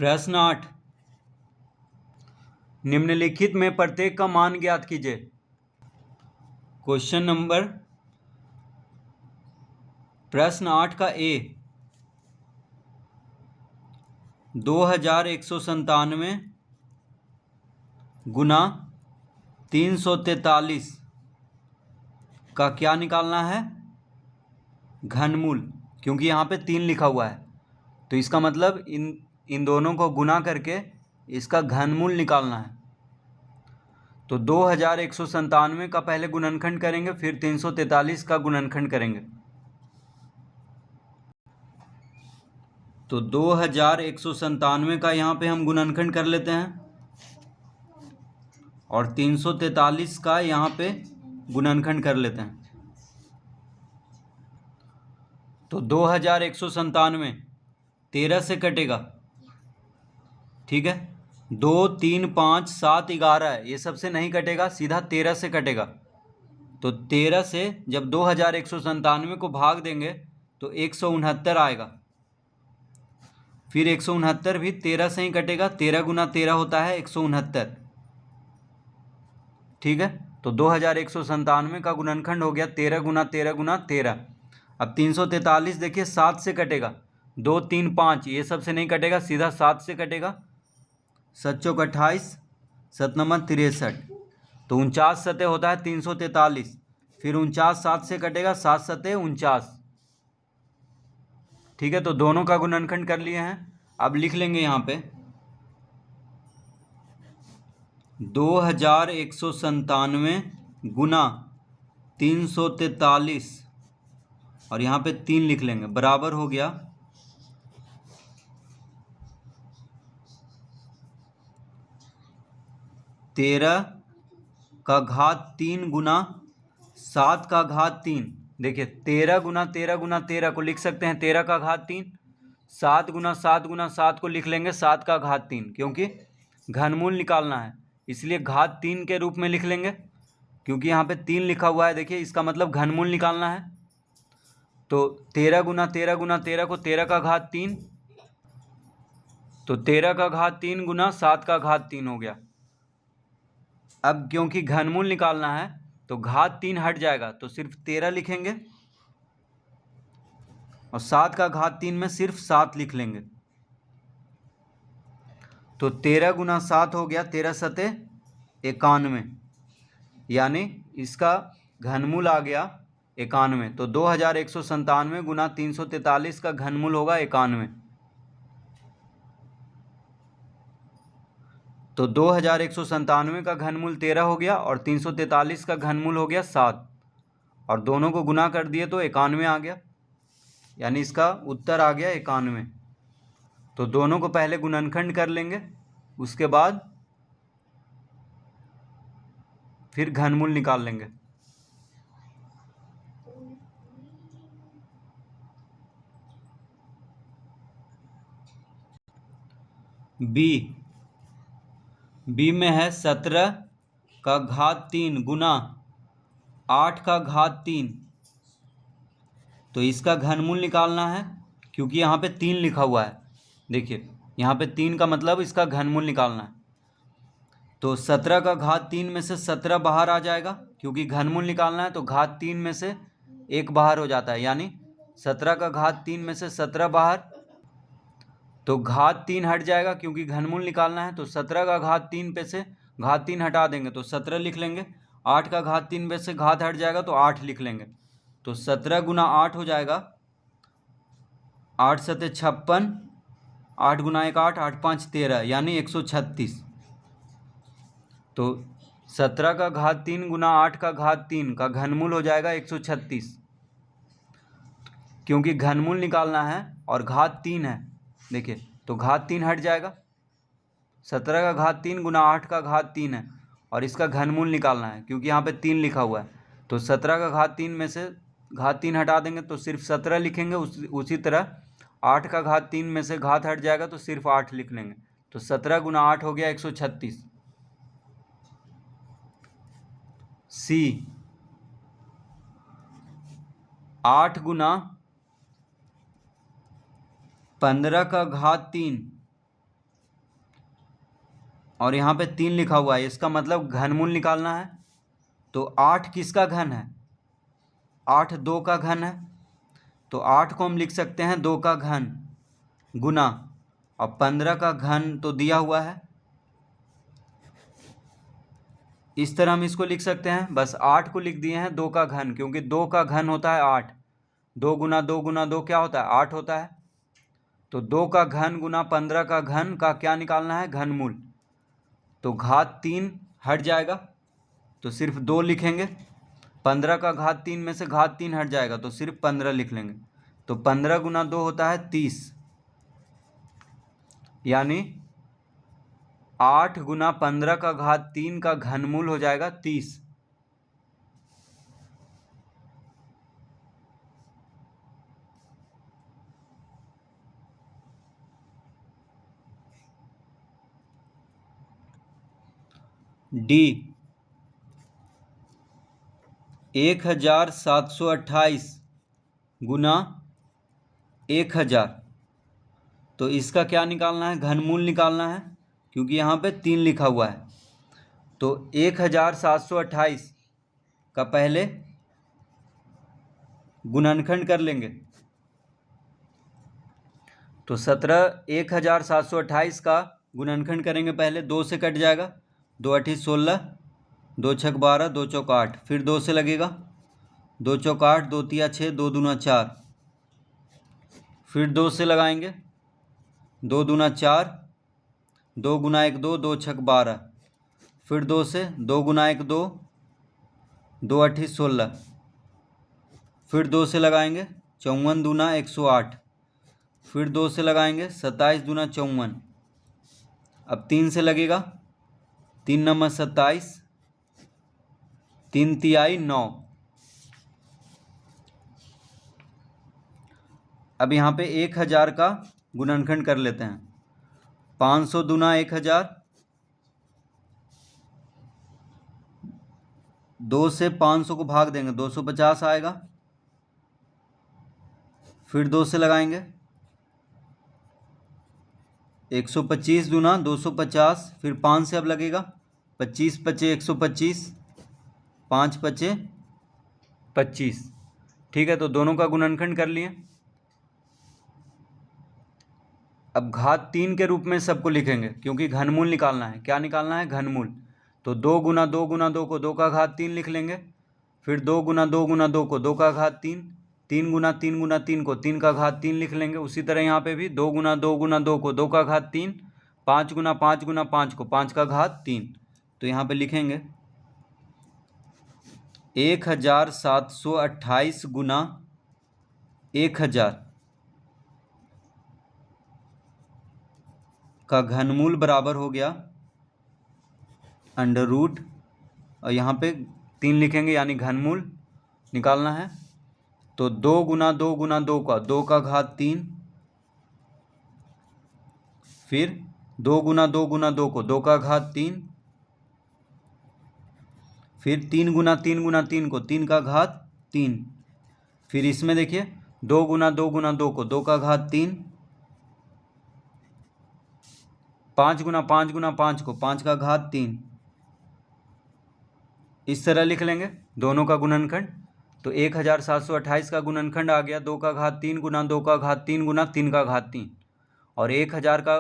प्रश्न 8, निम्नलिखित में प्रत्येक का मान ज्ञात कीजिए। क्वेश्चन नंबर प्रश्न 8 का ए 2197 गुना 343 का क्या निकालना है? घनमूल। क्योंकि यहाँ पे 3 लिखा हुआ है तो इसका मतलब इन दोनों को गुना करके इसका घनमूल निकालना है। तो 2197 का पहले गुणनखंड करेंगे, फिर 343 का गुणनखंड करेंगे। तो 2197 का यहाँ पे हम गुणनखंड कर लेते हैं और 343 का यहाँ पे गुणनखंड कर लेते हैं। तो 2197 13 से कटेगा, ठीक है। 2, 3, 5, 7, 11 ये सबसे नहीं कटेगा, सीधा 13 से कटेगा। तो 13 से जब 2197 को भाग देंगे तो 169 आएगा। फिर 169 भी 13 से ही कटेगा, 13 गुना 13 होता है 169, ठीक है। तो 2197 का गुणनखंड हो गया 13 गुना 13 गुना 13। अब 343 देखिए 7 से कटेगा, 2, 3, 5 ये सब से नहीं कटेगा, सीधा 7 से कटेगा। 7 चौक 28, 7 नंबर 63, तो 49 सतह होता है 343। फिर 49 7 से कटेगा, 7 सतह 49, ठीक है। तो दोनों का गुणनखंड कर लिए हैं। अब लिख लेंगे यहाँ पे 2197 गुना 343 और यहाँ पे 3 लिख लेंगे, बराबर हो गया 13 का घात 3 गुना 7 का घात 3। देखिए 13 गुना 13 गुना 13 को लिख सकते हैं 13 का घात 3। 7 गुना 7 गुना 7 को लिख लेंगे 7 का घात 3, क्योंकि घनमूल निकालना है इसलिए घात 3 के रूप में लिख लेंगे। क्योंकि यहाँ पे 3 लिखा हुआ है, देखिए इसका मतलब घनमूल निकालना है। तो 13 गुना 13 गुना 13 को 13 का घात 3, तो 13 का घात 3 गुना 7 का घात 3 हो गया। अब क्योंकि घनमूल निकालना है तो घात 3 हट जाएगा, तो सिर्फ 13 लिखेंगे और 7 का घात 3 में सिर्फ 7 लिख लेंगे। तो 13 गुना 7 हो गया 13 सते 91, यानी इसका घनमूल आ गया 91। तो 2197 गुना 343 का घनमूल होगा 91। तो 2197 का घनमूल 13 हो गया और 343 का घनमूल हो गया 7, और दोनों को गुना कर दिए तो 91 आ गया, यानी इसका उत्तर आ गया 91। तो दोनों को पहले गुणनखंड कर लेंगे, उसके बाद फिर घनमूल निकाल लेंगे। बी में है 17 का घात 3 गुना 8 का घात 3। तो इसका घनमूल निकालना है, क्योंकि यहाँ पे 3 लिखा हुआ है। देखिए यहाँ पे 3 का मतलब इसका घनमूल निकालना है। तो 17 का घात 3 में से 17 बाहर आ जाएगा, क्योंकि घनमूल निकालना है तो घात 3 में से 1 बाहर हो जाता है, यानी 17 का घात 3 में से 17 बाहर, तो घात 3 हट जाएगा क्योंकि घनमूल निकालना है। तो 17 का घात 3 पे से घात 3 हटा देंगे तो 17 लिख लेंगे। 8 का घात 3 पे से घात हट जाएगा तो 8 लिख लेंगे। तो 17 गुना 8 हो जाएगा 8 सते 56, 8 गुना 1 8, 8 5 13, यानी 136। तो 17 का घात 3 गुना 8 का घात 3 का घनमूल हो जाएगा 136, क्योंकि घनमूल निकालना है और घात 3 है। देखिए तो घात 3 हट जाएगा। 17 का घात 3 गुना 8 का घात 3 है और इसका घनमूल निकालना है, क्योंकि यहाँ पे 3 लिखा हुआ है। तो 17 का घात 3 में से घात 3 हटा देंगे तो सिर्फ 17 लिखेंगे। उसी तरह 8 का घात 3 में से घात हट जाएगा तो सिर्फ 8 लिख लेंगे। तो 17 गुना 8 हो गया 136। सी 8 गुना 15 का घात 3 और यहाँ पे 3 लिखा हुआ है, इसका मतलब घनमूल निकालना है। तो 8 किसका घन है? 8 2 का घन है। तो 8 को हम लिख सकते हैं 2 का घन गुना, और 15 का घन तो दिया हुआ है। इस तरह हम इसको लिख सकते हैं, बस 8 को लिख दिए हैं 2 का घन, क्योंकि 2 का घन होता है 8। 2 गुना 2 गुना 2 क्या होता है? 8 होता है। तो 2 का घन गुना 15 का घन का क्या निकालना है? घनमूल। तो घात 3 हट जाएगा, तो सिर्फ 2 लिखेंगे। 15 का घात 3 में से घात 3 हट जाएगा, तो सिर्फ 15 लिख लेंगे। तो 15 गुना 2 होता है 30, यानी 8 गुना 15 का घात 3 का घनमूल हो जाएगा 30। डी 1728 गुना 1000, तो इसका क्या निकालना है? घनमूल निकालना है, क्योंकि यहाँ पे 3 लिखा हुआ है। तो 1728 का पहले गुणनखंड कर लेंगे। तो 1728 का गुणनखंड करेंगे पहले, 2 से कट जाएगा, 2 8 16, 2 6 12, 2 चौक 8, फिर 2 से लगेगा, 2 चौक 8, 2 तिया 6, 2 दूना 4, फिर 2 से लगाएंगे, 2 दूना 4, 2 गुना 1 2, 2 छक 12, फिर 2 से, 2 गुना 1 2, 2 8 16, फिर 2 से लगाएंगे, 54 दूना 108, फिर 2 से लगाएंगे, 27 दूना 54, अब 3 से लगेगा, 3 नंबर 27, 3 तिहाई 9। अब यहाँ पे 1000 का गुणनखंड कर लेते हैं। 500 दूना 1000, 2 से 500 को भाग देंगे, 250 आएगा, फिर 2 से लगाएंगे, 125 दूना 250, फिर 5 से अब लगेगा, 25 पचे 125, 5 पचे 25। ठीक है, तो दोनों का गुणनखंड कर लिए। अब घात 3 के रूप में सबको लिखेंगे, क्योंकि घनमूल निकालना है। क्या निकालना है? घनमूल। तो 2 गुना 2 गुना 2 को 2 का घात 3 लिख लेंगे, फिर 2 गुना 2 गुना 2 को 2 का घात 3, 3 गुना 3 गुना 3 को 3 का घात 3 लिख लेंगे। उसी तरह यहाँ पे भी 2 गुना 2 गुना 2 को 2 का घात 3, 5 गुना 5 गुना 5 को 5 का घात 3। तो यहाँ पे लिखेंगे 1728 गुना 1000 का घनमूल बराबर हो गया अंडर रूट, और यहाँ पे 3 लिखेंगे, यानी घनमूल निकालना है। तो 2 गुना 2 गुना 2 का 2 का घात 3, फिर 2 गुना 2 गुना 2 को 2 का घात 3, फिर 3 गुना 3 गुना 3 को 3 का घात 3, फिर इसमें देखिए 2 गुना 2 गुना 2 को 2 का घात 3, 5 गुना 5 गुना 5 को 5 का घात 3। इस तरह लिख लेंगे दोनों का गुणनखंड। तो 1728 का गुणनखंड आ गया 2 का घात 3 गुना 2 का घात 3 गुना 3 का घात 3, और 1000 का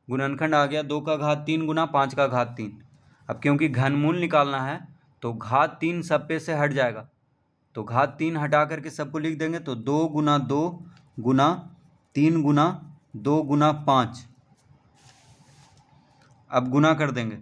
गुणनखंड आ गया 2 का घात 3 गुना 5 का घात 3। अब क्योंकि घनमूल निकालना है, तो घात 3 सब पे से हट जाएगा, तो घात 3 हटा करके सबको लिख देंगे। तो 2 गुना 2 गुना 3 गुना 2 गुना 5, अब गुना कर देंगे,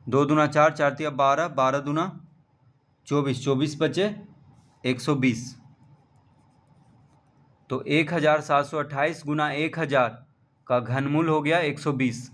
2 दूना 4, 4 तिया 12, 12 दूना 24, 24 बचे 120। तो 1728 गुना 1000 का घनमूल हो गया 120।